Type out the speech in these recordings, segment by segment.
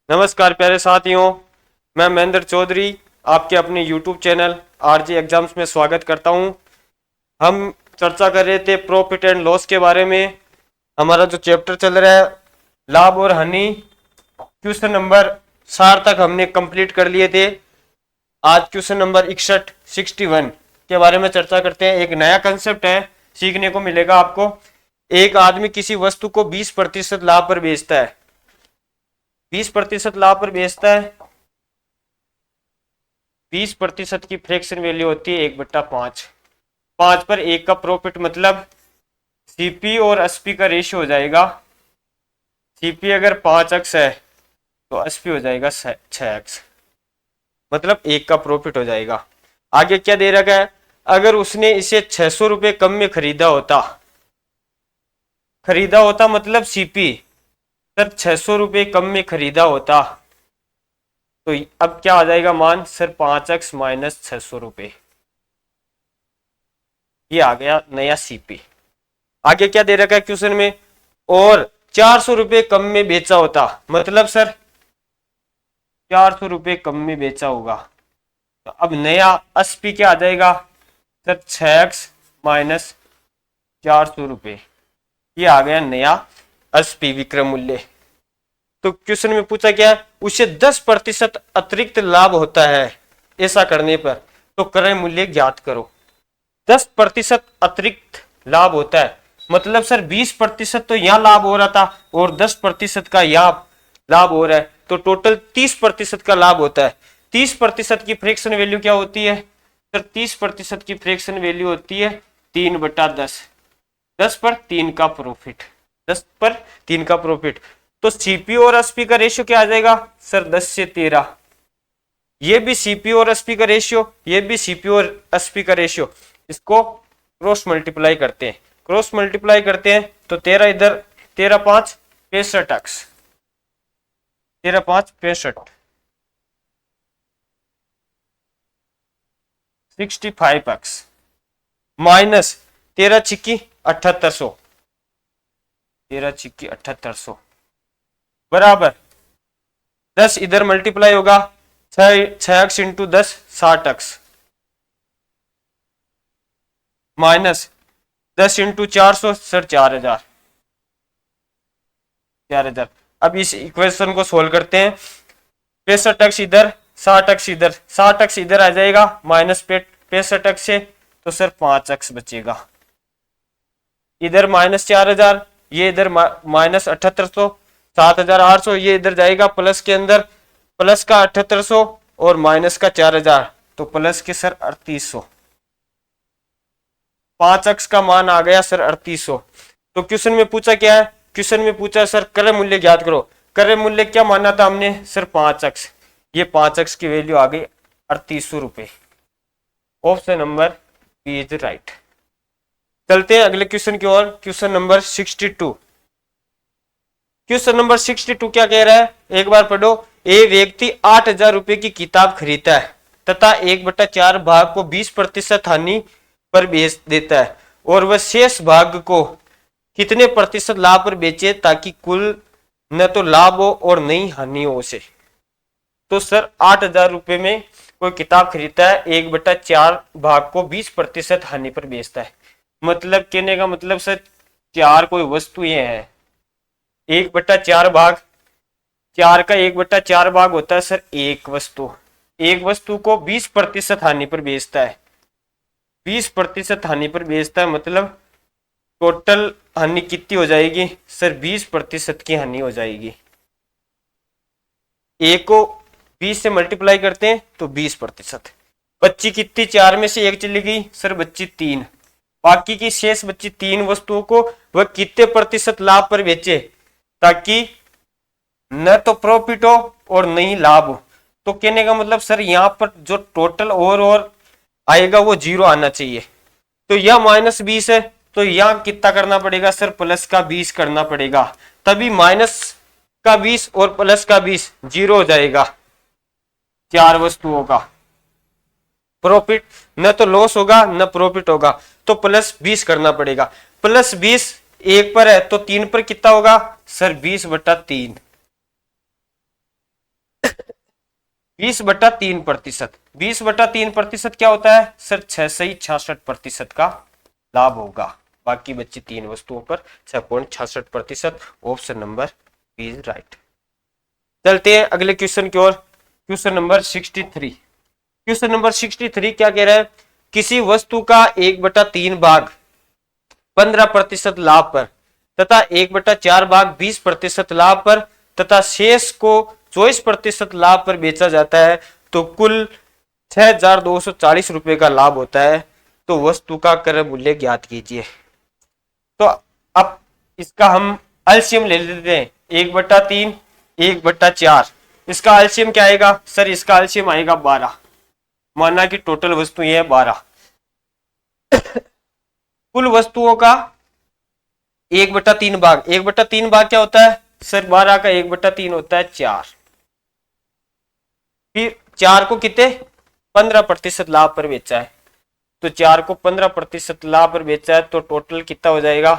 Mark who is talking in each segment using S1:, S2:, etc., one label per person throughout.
S1: नमस्कार प्यारे साथियों, मैं महेंद्र चौधरी आपके अपने YouTube चैनल आरजी एग्जाम्स में स्वागत करता हूं। हम चर्चा कर रहे थे प्रॉफिट एंड लॉस के बारे में। हमारा जो चैप्टर चल रहा है लाभ और हानि, क्वेश्चन नंबर 60 तक हमने कंप्लीट कर लिए थे। आज क्वेश्चन नंबर 61 के बारे में चर्चा करते हैं। एक नया कंसेप्ट है, सीखने को मिलेगा आपको। एक आदमी किसी वस्तु को 20% लाभ पर बेचता है, 20% लाभ पर बेचता है। 20% की फ्रैक्शन वैल्यू होती है 1/5। 5 पर 1 का प्रॉफिट, मतलब सीपी और एसपी का रेशियो हो जाएगा। सीपी अगर 5x है तो एसपी हो जाएगा 6x, मतलब 1 का प्रॉफिट हो जाएगा। आगे क्या दे रखा है, अगर उसने इसे 600 रुपये कम में खरीदा होता मतलब सीपी सर 600 रुपये कम में खरीदा होता, तो अब क्या आ जाएगा मान सर 5x माइनस 600 रुपये। ये आ गया नया सीपी। आगे क्या दे रखा है क्वेश्चन में, और 400 रुपये कम में बेचा होता, मतलब सर 400 रुपये कम में बेचा होगा, तो अब नया एसपी क्या आ जाएगा सर 6x माइनस 400 रुपये। ये आ गया नया एसपी विक्रय मूल्य। तो क्वेश्चन में पूछा क्या है, उसे 10% अतिरिक्त लाभ होता है, ऐसा करने पर तो क्रय मूल्य ज्ञात करो। 10% अतिरिक्त लाभ होता है, मतलब सर 20% तो यहाँ लाभ हो रहा था और 10% का यहाँ लाभ हो रहा है, तो टोटल 30% का लाभ होता है। 30% की फ्रैक्शन वैल्यू क्या होती है सर, 30% की फ्रैक्शन वैल्यू होती है 3/10। 10 पर 3 का प्रॉफिट, 10 पर 3 का प्रॉफिट। तो सीपी और एसपी का रेशियो क्या आ जाएगा सर 10 से 13। ये भी सीपी और एसपी का रेशियो, ये भी सीपी और एसपी का रेशियो। इसको क्रॉस मल्टीप्लाई करते हैं, क्रॉस मल्टीप्लाई करते हैं तो 13 इधर, 13 5 65x, 13 5 65, 65x minus 13 Chheoki 7800, 13 Chheoki 7800 बराबर 10 इधर मल्टीप्लाई होगा 6x into 10 60x minus 10 into 400 sir 4000। अब इस इक्वेशन को सोल्व करते हैं। 65x इधर 60x इधर, 60x इधर आ जाएगा माइनस 65x से, तो सर 5x बचेगा। इधर माइनस 4000, ये इधर माइनस 7800, 7800, ये इधर जाएगा प्लस के अंदर, प्लस का 7800 और माइनस का 4000, तो प्लस के सर 3800। 5x का मान आ गया सर 3800। तो क्वेश्चन में पूछा क्या है, क्वेश्चन में पूछा सर क्रय मूल्य ज्ञात करो। क्रय मूल्य क्या माना था हमने सर 5x, ये 5x की वैल्यू आ गई 3800 रुपये। Option number B is right. चलते हैं अगले क्वेश्चन की ओर, क्वेश्चन नंबर 62। क्वेश्चन नंबर 62 क्या कह रहा है, एक बार पढ़ो। ए व्यक्ति 8000 रुपये की किताब खरीदता है तथा 1/4 भाग को 20% हानि पर बेच देता है, और वह शेष भाग को कितने प्रतिशत लाभ पर बेचे ताकि कुल न तो लाभ हो और न ही हानि हो उसे। तो सर 8000 रुपये में कोई किताब खरीदता है, 1/4 भाग को 20% हानि पर बेचता है, मतलब कहने का मतलब सर 4 कोई वस्तु ये है, 1/4 भाग, 4 का 1/4 भाग होता है सर एक वस्तु, एक वस्तु को 20% हानि पर बेचता है, 20% हानि पर बेचता है, मतलब टोटल हानि कितनी हो जाएगी सर 20% की हानि हो जाएगी। ए को 20 से मल्टीप्लाई करते हैं तो 20%। बच्ची कितनी, 4 में से 1 चली गई सर बच्ची 3, बाकी की शेष बच्ची 3 वस्तुओं को वह कितने प्रतिशत लाभ पर बेचे ताकि न तो प्रॉफिट हो और न ही लाभ हो। तो कहने का मतलब सर यहाँ पर जो टोटल और आएगा वो 0 आना चाहिए। तो यह -20 है, तो यहाँ कितना करना पड़ेगा सर प्लस का 20 करना पड़ेगा, तभी माइनस का 20 और प्लस का 20 0 हो जाएगा। 4 वस्तुओं का प्रॉफिट, न तो लॉस होगा न प्रॉफिट होगा, तो +20 करना पड़ेगा। +20 1 पर है तो 3 पर कितना होगा सर 20/3। 20/3%। 20/3% क्या होता है सर? 6.66% का लाभ होगा। बाकी बच्ची 3 वस्तुओं पर 6.66%। Option number B is right. चलते हैं अगले क्वेश्चन की ओर। Question number 63। क्वेश्चन नंबर 63 क्या कह रहा है? किसी वस्तु का 1/3 भाग 15% लाभ पर तथा 1/4 भाग 20% लाभ पर तथा शेष को 24% लाभ पर बेचा जाता है तो कुल 6,240 रुपए का लाभ होता है। तो वस्तु का क्रय मूल्य ज्ञात कीजिए। तो अब इसका हम एलसीएम ले लेते हैं। 1/3 1/4, इसका एलसीएम क्या आएगा सर? इसका एलसीएम आएगा 12। माना कि टोटल वस्तु ये है 12। कुल वस्तुओं का 1/3 भाग, 1/3 भाग क्या होता है सर? 12 का 1/3 होता है 4। फिर 4 को कितने 15% लाभ पर बेचा है, तो 4 को 15% लाभ पर बेचा है तो टोटल कितना हो जाएगा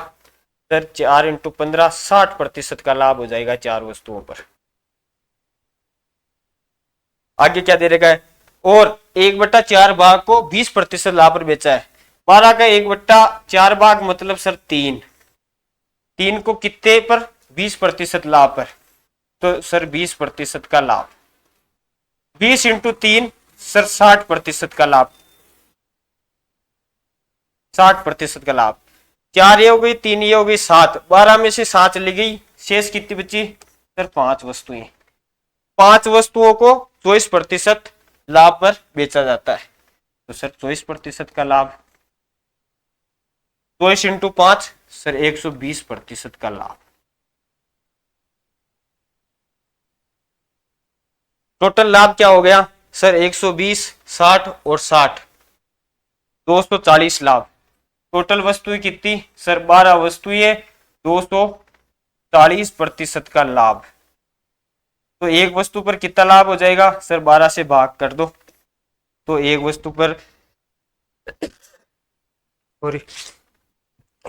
S1: सर? 4 × 15 60% का लाभ हो जाएगा 4 वस्तुओं पर। आगे क्या दे रखा है? और 1/4 भाग को 20% लाभ पर बेचा है। 12 का 1/4 भाग मतलब सर 3। 3 को कितने पर? 20% लाभ पर, तो सर 20% का लाभ। 20 × 3 सर 60% का लाभ। 60% का लाभ। 4 ये हो गई, 3 ये हो गई, 7। 12 में से 7 चली गई, शेष कितनी बची सर? 5 वस्तुएं। 5 वस्तुओं को 24% लाभ पर बेचा जाता है तो सर 24% का लाभ। 24 × 5 सर 120% का लाभ। टोटल लाभ क्या हो गया सर? 120, 60 और 60, 240 लाभ। टोटल वस्तुएं कितनी सर? 12 वस्तुएं, 240% का लाभ। तो एक वस्तु पर कितना लाभ हो जाएगा सर? 12 से भाग कर दो तो एक वस्तु पर सॉरी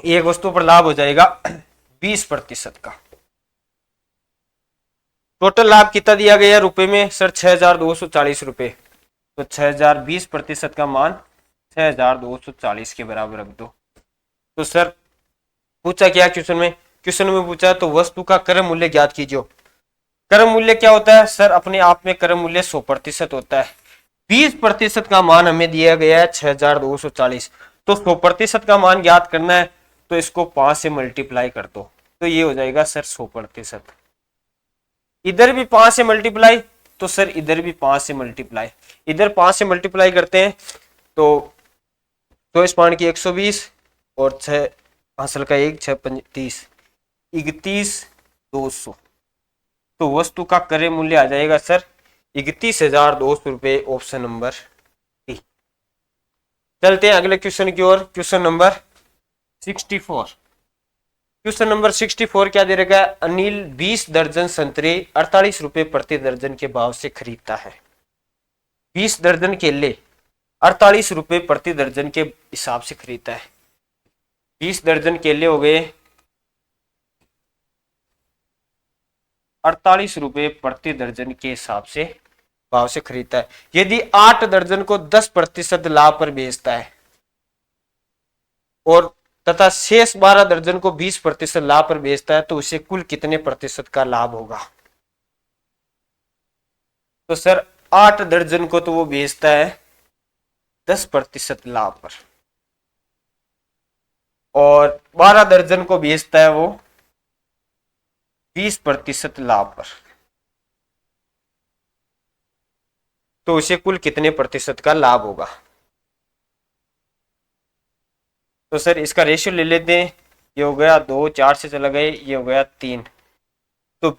S1: एक वस्तु पर लाभ हो जाएगा 20% का। टोटल लाभ कितना दिया गया रुपए में सर? 6,240 रुपए। तो 6,000 20% का मान 6,240 के बराबर रख दो। तो सर पूछा क्या क्वेश्चन में? क्वेश्चन में पूछा तो वस्तु का क्रय मूल्य ज्ञात कीजिए। क्रय मूल्य क्या होता है सर? अपने आप में क्रय मूल्य 100% होता है। 20% का मान हमें दिया गया है 6,240, तो 100% का मान ज्ञात करना है तो इसको 5 से मल्टीप्लाई कर दो तो ये हो जाएगा सर 100%। इधर भी 5 से मल्टीप्लाई तो सर इधर भी 5 से मल्टीप्लाई। इधर 5 से मल्टीप्लाई करते हैं तो 24 की 120 और 6 हासिल का 1 6 35 31,200। तो वस्तु का क्रय मूल्य आ जाएगा सर 31,200 रुपए। Option number D. चलते हैं अगले क्वेश्चन की ओर। Question number 64। क्वेश्चन नंबर 64 क्या दे रखा है? अनिल 20 दर्जन संतरे 48 रुपए प्रति दर्जन के भाव से खरीदता है। 20 दर्जन केले 48 रुपए प्रति दर्जन के हिसाब से खरीदता है। 20 दर्जन केले हो गए 48 रुपए प्रति दर्जन के हिसाब से भाव से खरीदता है। यदि 8 दर्जन को 10% लाभ पर बेचता है और तथा शेष 12 दर्जन को 20% लाभ पर बेचता है तो उसे कुल कितने प्रतिशत का लाभ होगा? तो सर 8 दर्जन को तो वो बेचता है 10% लाभ पर और 12 दर्जन को बेचता है वो 20% लाभ पर, तो उसे कुल कितने प्रतिशत का लाभ होगा? तो सर इसका रेशियो ले लेते हैं। ये हो गया 2, 4 से चला गया, ये हो गया 3, तो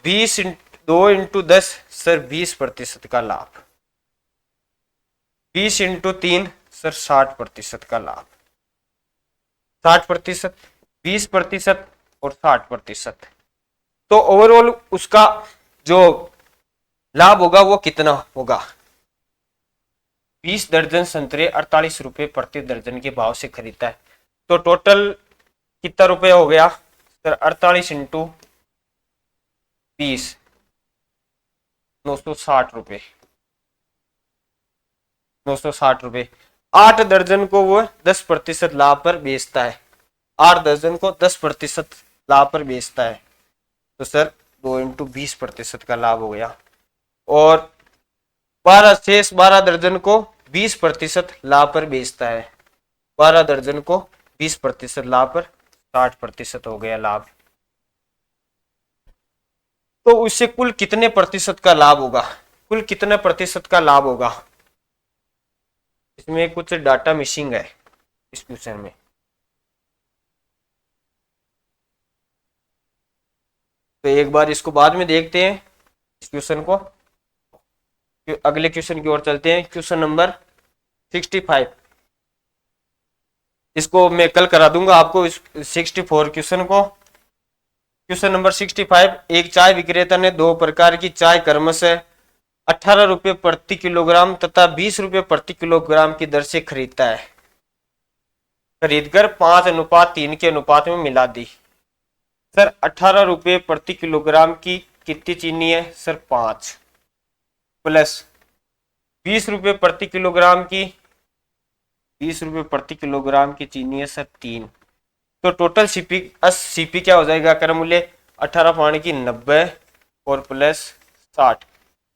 S1: 2 × 10 सर 20% का लाभ। 20 × 3 सर 60% का लाभ। 60%, 20% और 60%, तो ओवरऑल उसका जो लाभ होगा वो कितना होगा? 20 दर्जन संतरे 48 रुपए प्रति दर्जन के भाव से खरीदता है तो टोटल कितना रुपया हो गया सर? 48 × 20 960 रुपए। 960 रुपए। 8 दर्जन को वो 10% लाभ पर बेचता है, 8 दर्जन को 10% लाभ पर बेचता है, तो सर 2 × 20% का लाभ हो गया। और 12 दर्जन को 20% लाभ पर बेचता है, 12 दर्जन को 20% लाभ पर 60% हो गया लाभ। तो उससे कुल कितने प्रतिशत का लाभ होगा, कुल कितने प्रतिशत का लाभ होगा? इसमें कुछ डाटा मिसिंग है इस क्वेश्चन में। तो एक बार इसको बाद में देखते हैं इस क्वेश्चन को, अगले क्वेश्चन की ओर चलते हैं। क्वेश्चन नंबर 65, इसको मैं कल करा दूंगा आपको इस 64 क्वेश्चन को। क्वेश्चन नंबर 65, एक चाय विक्रेता ने 2 प्रकार की चाय क्रमशः 18 रुपये प्रति किलोग्राम तथा 20 रुपये प्रति किलोग्राम की दर से खरीदता है, खरीदकर 5:3 के अनुपात में मिला दी। सर 18 रुपये प्रति किलोग्राम की कितनी चीनी है? सर 5, प्लस 20 रुपये प्रति किलोग्राम की, 20 रुपये प्रति किलोग्राम की चीनी है सर 3। तो टोटल सीपी क्या हो जाएगा? क्रय मूल्य 18 पानी की 90 और प्लस 60,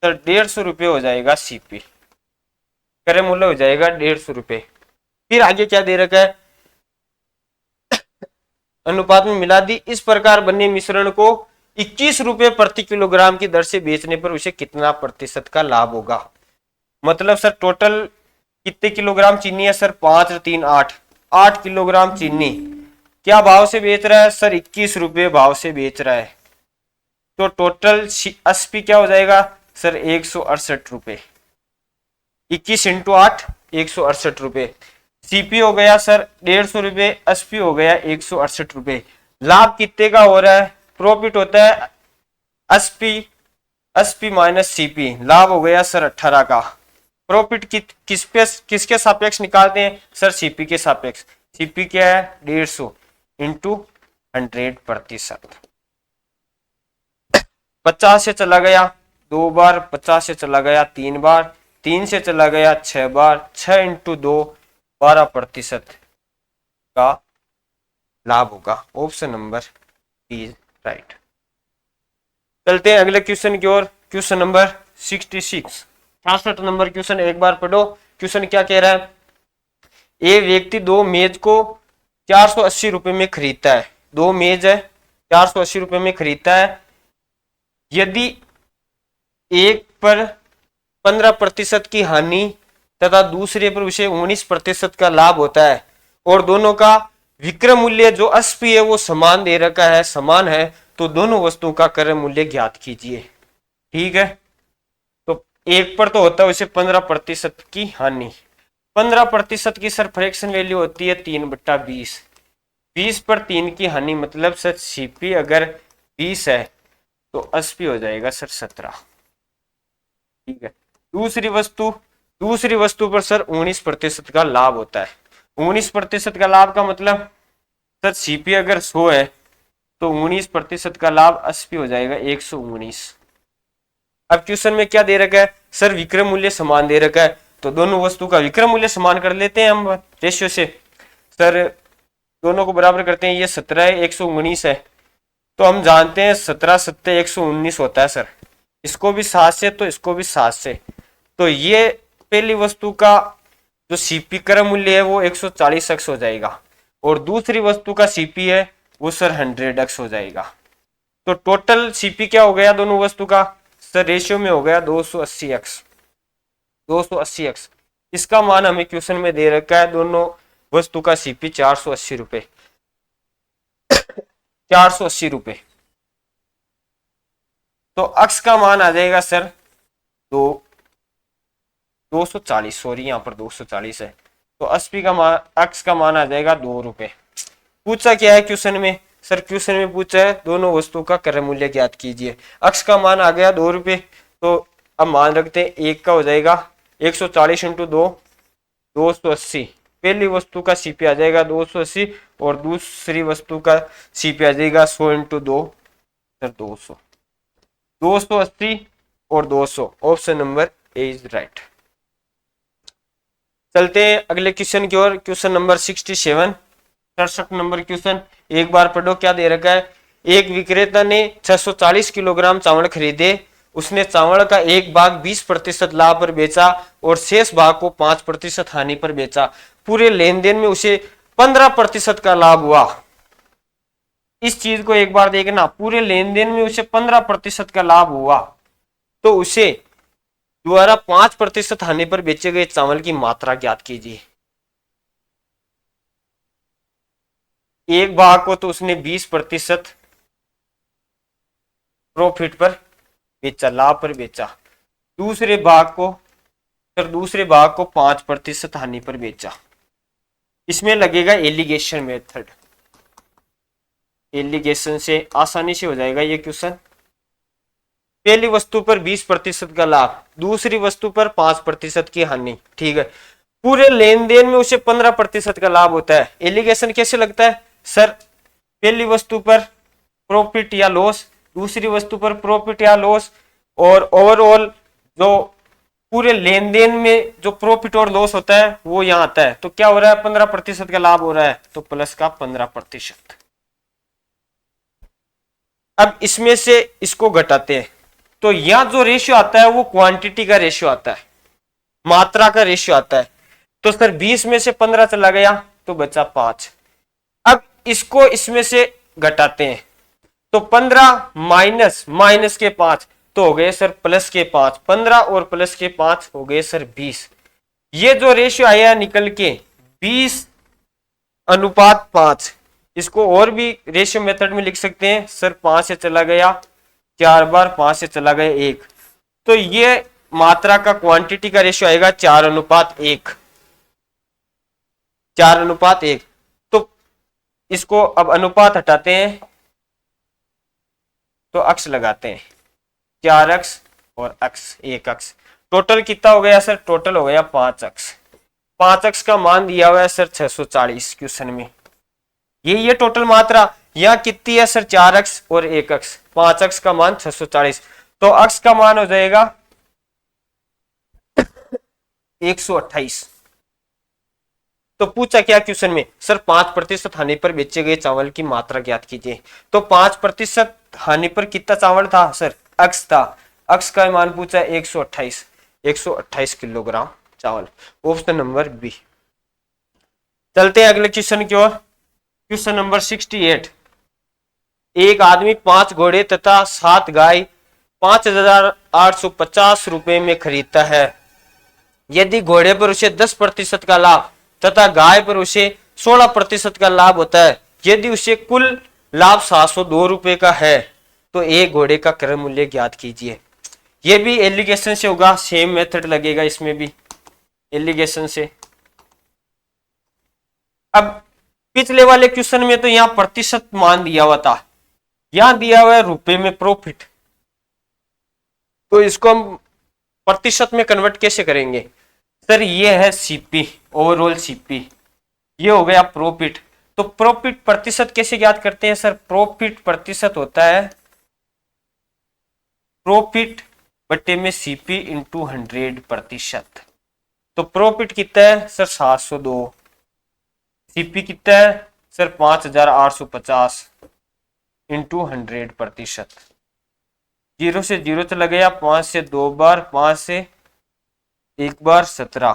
S1: सर 150 रुपये हो जाएगा सीपी, क्रय मूल्य हो जाएगा 150 रुपये। फिर आगे क्या दे रखा है? अनुपात में मिला दी। इस प्रकार बने मिश्रण को 21 रुपये प्रति किलोग्राम की दर से बेचने पर उसे कितना प्रतिशत का लाभ होगा? मतलब सर टोटल कितने किलोग्राम चीनी है? सर 5 और 3 8, 8 किलोग्राम चीनी क्या भाव से बेच रहा है? सर 21 रुपये भाव से बेच रहा है। तो टोटल एसपी क्या हो जाएगा? सर 168 रुपये, 21 × 8 168 रुपये। सीपी हो गया सर 150 रुपये, एसपी हो गया 168 रुपये। लाभ कितने का हो रहा है? प्रॉफिट होता है एसपी माइनस सीपी, लाभ हो गया सर 18 का। प्रॉफिट किसके सापेक्ष निकालते हैं? सर सीपी के सापेक्ष। सीपी क्या है? 150 × 100%। 50 से चला गया 2 बार, 50 से चला गया 3 बार, 3 से चला गया 6 बार, 6 × 2 12% का लाभ होगा। Option number is right. चलते हैं अगले क्वेश्चन की ओर। क्वेश्चन नंबर 66, 66 नंबर क्वेश्चन एक बार पढ़ो। क्वेश्चन क्या कह रहा है? एक व्यक्ति 2 मेज को 480 रुपए में खरीदता है, 2 मेज है 480 रुपए में खरीदता है। यदि एक पर 15% की हानि तथा दूसरे पर उसे 19% का लाभ होता है और दोनों का विक्रय मूल्य जो एसपी है वो समान दे रखा है, समान है, तो दोनों वस्तुओं का क्रय मूल्य ज्ञात कीजिए। ठीक है, तो एक पर तो होता है उसे 15% की हानि, 15% की सर फ्रैक्शन वैल्यू होती है 3/20, 20 पर 3 की हानि मतलब सर सीपी अगर 20 है तो एसपी हो जाएगा सर 17। ठीक है, दूसरी वस्तु पर सर 19% का लाभ होता है। 19% का लाभ का मतलब सर सीपी अगर 100 है तो 19% का लाभ 80 हो जाएगा 119। अब क्वेश्चन में क्या दे रखा है? सर विक्रय मूल्य समान दे रखा है, तो दोनों वस्तु का विक्रय मूल्य समान कर लेते हैं हम रेशियो से। सर दोनों को बराबर करते हैं, ये 17 है 119 है, तो हम जानते हैं 17 7 119 होता है सर। इसको भी 7 से तो इसको भी 7 से, तो ये पहली वस्तु का जो सीपी क्रय मूल्य है वो 140x हो जाएगा और दूसरी वस्तु का सीपी है वो सर 100x हो जाएगा। तो टोटल सीपी क्या हो गया दोनों वस्तु का? सर रेशियो में हो गया 280x, 280x। इसका मान हमें क्वेश्चन में दे रखा है, दोनों वस्तु का सीपी 480 रुपए, 480 रुपए। तो अक्स का मान आ जाएगा सर 240, सॉरी यहाँ पर 240 है, तो एसपी का मान, अक्स का मान आ जाएगा 2 रुपए। पूछा क्या है क्वेश्चन में? सर क्वेश्चन में पूछा है दोनों वस्तुओं का क्रय मूल्य ज्ञात कीजिए। अक्स का मान आ गया 2 रुपए, तो अब मान रखते हैं एक का हो जाएगा 140 × 2 280। पहली वस्तु का सीपी आ जाएगा 280 और दूसरी वस्तु का सीपी आ जाएगा 100 × 2 सर 200, 280 और 200। Option number A is right. चलते हैं अगले क्वेश्चन की ओर। Question number 67, 67 number question. एक बार पढ़ो क्या दे रखा है। एक विक्रेता ने 640 किलोग्राम चावल खरीदे। उसने चावल का एक भाग 20% लाभ पर बेचा और शेष भाग को 5% हानि पर बेचा। पूरे लेन देन में उसे 15% का लाभ हुआ। इस चीज को एक बार देखना, पूरे लेन देन में उसे 15% का लाभ हुआ तो उसे द्वारा 5% हानि पर बेचे गए चावल की मात्रा ज्ञात कीजिए। एक भाग को तो उसने 20% प्रॉफिट पर बेचा, लाभ पर बेचा। दूसरे भाग को, फिर दूसरे भाग को 5% हानि पर बेचा। इसमें लगेगा एलिगेशन मेथड। एलिगेशन से आसानी से हो जाएगा ये क्वेश्चन। पहली वस्तु पर 20% का लाभ, दूसरी वस्तु पर 5% की हानि, ठीक है। पूरे लेन देन में उसे 15% का लाभ होता है। एलिगेशन कैसे लगता है सर, पहली वस्तु पर प्रॉफिट या लॉस, दूसरी वस्तु पर प्रॉफिट या लॉस, और ओवरऑल जो पूरे लेन देन में जो प्रॉफिट और लॉस होता है वो यहाँ आता है। तो क्या हो रहा है, 15% का लाभ हो रहा है, तो प्लस का 15%। अब इसमें से इसको घटाते हैं तो यहां जो रेशियो आता है वो क्वांटिटी का रेशियो आता है, मात्रा का रेशियो आता है। तो सर 20 में से 15 चला गया तो बचा 5। अब इसको इसमें से घटाते हैं तो 15 माइनस माइनस के 5 तो हो गए सर प्लस के 5। 15 और प्लस के 5 हो गए सर 20। ये जो रेशियो आया निकल के 20:5। इसको और भी रेशियो मेथड में लिख सकते हैं सर, 5 से चला गया 4 बार, 5 से चला गया 1, तो ये मात्रा का क्वांटिटी का रेशियो आएगा 4:1। 4:1। तो इसको अब अनुपात हटाते हैं तो अक्ष लगाते हैं, 4 अक्ष और अक्ष 1 अक्ष। टोटल कितना हो गया सर, टोटल हो गया 5 अक्ष। 5 अक्ष का मान दिया हुआ है सर 640 क्वेश्चन में। ये टोटल मात्रा यहाँ कितनी है सर, 4 अक्ष और 1 अक्ष। 5 अक्ष का मान 640, तो अक्ष का मान हो जाएगा 128। तो पूछा क्या क्वेश्चन में सर, 5% हानि पर बेचे गए चावल की मात्रा ज्ञात कीजिए। तो 5% हानि पर कितना चावल था सर, अक्ष था। अक्ष का मान पूछा 128, 128 किलोग्राम चावल। Option number B. चलते हैं अगले क्वेश्चन की ओर। Question number 68। एक आदमी 5 घोड़े तथा 7 गाय 5,850 रुपए में खरीदता है। यदि घोड़े पर उसे 10% का लाभ तथा गाय पर उसे 16% का लाभ होता है, यदि उसे कुल लाभ 702 रुपए का है तो एक घोड़े का क्रय मूल्य ज्ञात कीजिए। यह भी एलिगेशन से होगा, सेम मेथड लगेगा इसमें भी एलिगेशन से। अब पिछले वाले क्वेश्चन में तो यहां प्रतिशत मान दिया हुआ था, यहां दिया हुआ है रुपए में प्रॉफिट, तो इसको हम प्रतिशत में कन्वर्ट कैसे करेंगे सर। ये है सीपी, ओवरऑल सीपी, ये हो गया प्रॉफिट। तो प्रॉफिट प्रतिशत कैसे ज्ञात करते हैं सर, प्रॉफिट प्रतिशत होता है प्रॉफिट बटे में सीपी इंटू 100%। तो प्रॉफिट कितना है सर 702, सीपी कितना है सर 5,850 इंटू 100%। 0 से 0 चला गया, 5 से 2 बार, 5 से 1 बार, 17,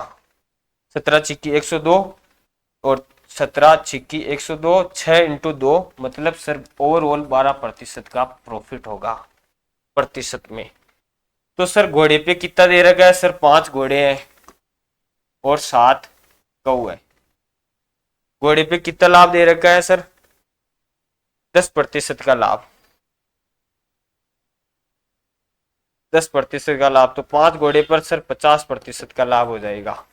S1: 17 छिक्की 102 और 17 छिक्की 102, 6 इंटू 2 मतलब सर ओवरऑल 12% का प्रॉफिट होगा प्रतिशत में। तो सर घोड़े पे कितना दे रखा है सर, 5 घोड़े हैं और 7 गऊ है। घोड़े पे कितना लाभ दे रखा है सर, 10% का लाभ, 10% का लाभ। तो 5 घोड़े पर सर 50% का लाभ हो जाएगा।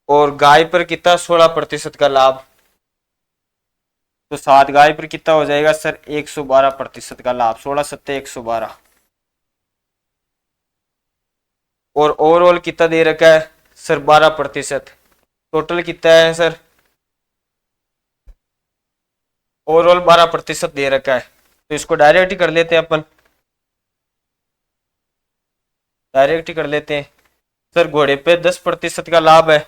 S1: और गाय पर कितना, 16% का लाभ, तो 7 गाय पर कितना हो जाएगा सर 112% का लाभ, 16 सत्ते 112। और ओवरऑल कितना दे रखा है सर 12%। टोटल कितना है सर, ओवरऑल 12% दे रखा है। तो इसको डायरेक्ट ही कर लेते हैं अपन, डायरेक्ट ही कर लेते हैं सर घोड़े पे 10% का लाभ है।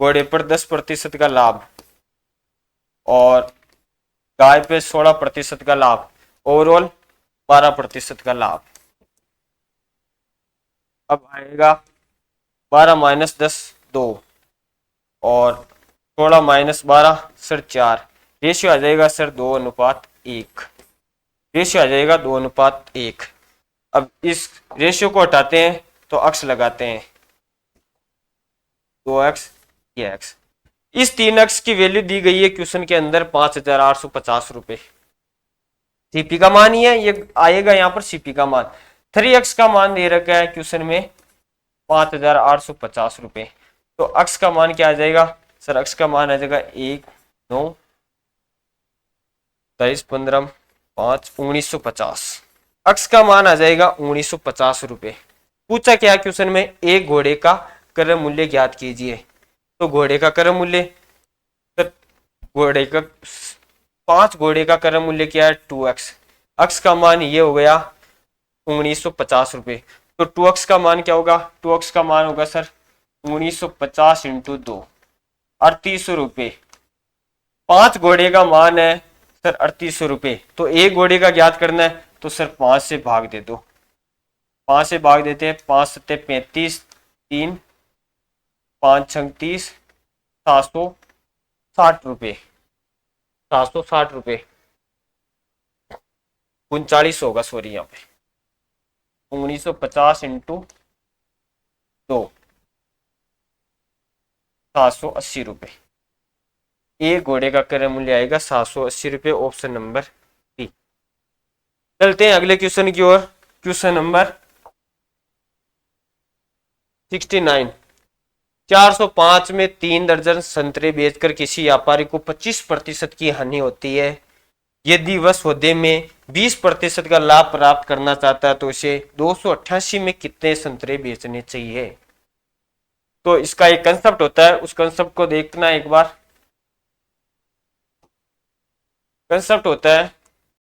S1: घोड़े पर 10% का लाभ और गाय पे 16% का लाभ, ओवरऑल 12% का लाभ। अब आएगा 12 - 10 2 और 16 - 12 सर 4। रेशियो आ जाएगा सर 2:1। रेशियो आ जाएगा 2:1। अब इस रेशियो को हटाते हैं तो अक्स लगाते हैं, 2x ये x। इस 3x की वैल्यू दी गई है क्वेश्चन के अंदर 5,850 रुपए। सीपी का मान ही है, ये आएगा यहाँ पर सीपी का मान। 3x का मान दे रखा है क्वेश्चन में 5,850 रुपए। तो अक्स का मान क्या आ जाएगा सर? अक्स का मान आ जाएगा 1 9 23 15 5 1950। अक्स का मान आ जाएगा 1950 रुपए। पूछा क्या क्वेश्चन में? एक घोड़े का क्रय मूल्य ज्ञात कीजिए। तो घोड़े का क्रय मूल्य, घोड़े का 5 घोड़े का क्रय मूल्य क्या है? 2x। अक्स का मान ये हो गया 1950 रुपए। तो 2x का मान क्या होगा? 2x का मान होगा सर 1950 × 2 3800 रुपए। 5 घोड़े का मान है सर 3800 रुपए। तो एक घोड़े का ज्ञात करना है तो सर 5 से भाग दे दो। 5 से भाग देते हैं, 5 × 7 = 35, 3 5 × 6 = 30, 760 रुपए। 760 रुपए 39 होगा, सॉरी यहाँ पे 1950 × 2 780 रुपए। एक घोड़े का क्रय मूल्य आएगा 780 रुपए, ऑप्शन नंबर बी। चलते हैं अगले क्वेश्चन की ओर। Question number 69। 405 में 3 दर्जन संतरे बेचकर किसी व्यापारी को 25% की हानि होती है। यदि वह सौदे में 20% का लाभ प्राप्त करना चाहता है तो उसे 288 में कितने संतरे बेचने चाहिए? तो इसका एक कंसेप्ट होता है, उस कंसेप्ट को देखना एक बार। कंसेप्ट होता है